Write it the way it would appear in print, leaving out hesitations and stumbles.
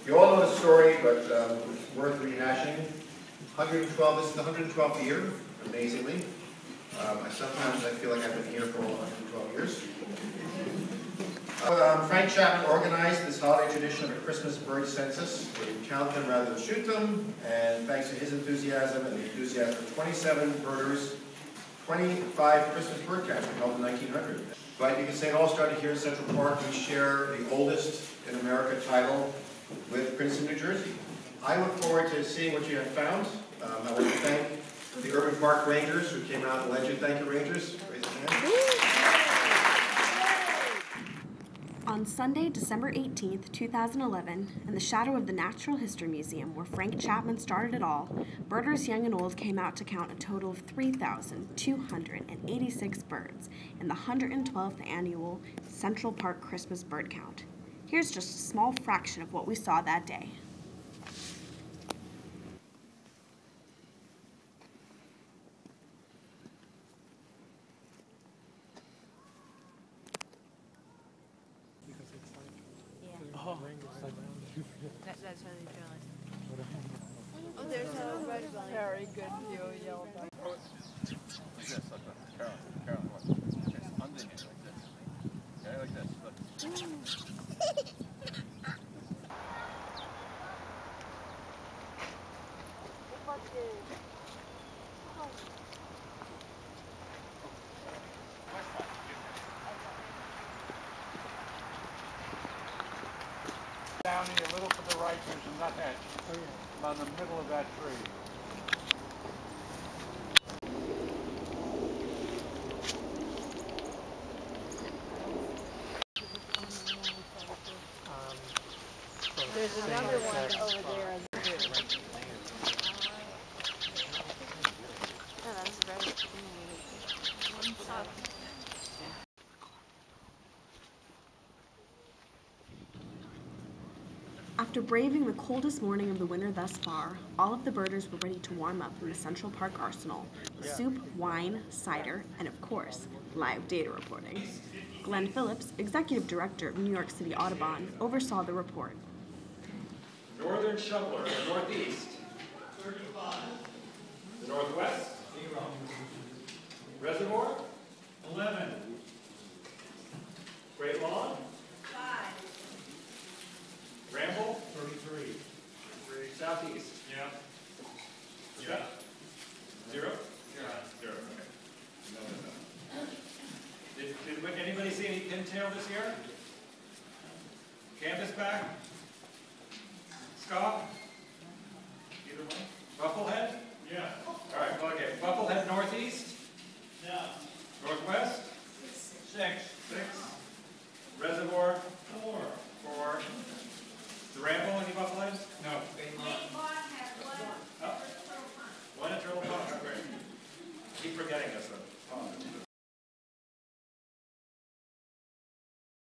You all know the story, but it's worth rehashing. 112, this is the 112th year, amazingly. Sometimes I feel like I've been here for 112 years. Frank Chapman organized this holiday tradition of a Christmas bird census, where you count them rather than shoot them, and thanks to his enthusiasm and the enthusiasm of 27 birders, 25 Christmas bird counts were held in 1900. But you can say it all started here in Central Park. We share the oldest in America title with Princeton, New Jersey. I look forward to seeing what you have found. I want to thank the Urban Park Rangers who came out and led you. Thank you, Rangers. Raise your hand. On Sunday, December 18th, 2011, in the shadow of the Natural History Museum, where Frank Chapman started it all, birders young and old came out to count a total of 3,286 birds in the 112th annual Central Park Christmas Bird Count. Here's just a small fraction of what we saw that day. That's how they feel it. Oh, there's a red one. Very good view, yellow duck. Carol, look. Underneath like this. Okay, like this. Look. Down here, a little to the right, there's a nut hedge. Oh, yeah. About in the middle of that tree. There's another one over there. Oh, that's very After braving the coldest morning of the winter thus far, all of the birders were ready to warm up in the Central Park arsenal with soup, wine, cider, and of course, live data reporting. Glenn Phillips, Executive Director of New York City Audubon, oversaw the report. Northern shoveler, the northeast. 35. The northwest. 0. Reservoir. 11. Great Lawn. 5. Ramble. 33. Southeast. Yeah. Yeah. 0. 0. Okay. Did anybody see any pintail this year? Canvasback? Scott? Either one? Bufflehead? Yeah. All right, okay. Bufflehead northeast? Yeah. Northwest? 6. Reservoir? 4. The Ramble, any buffleheads? No. Great Lawn has one. Oh. One at Turtle Pond. Oh, great. Keep forgetting this one.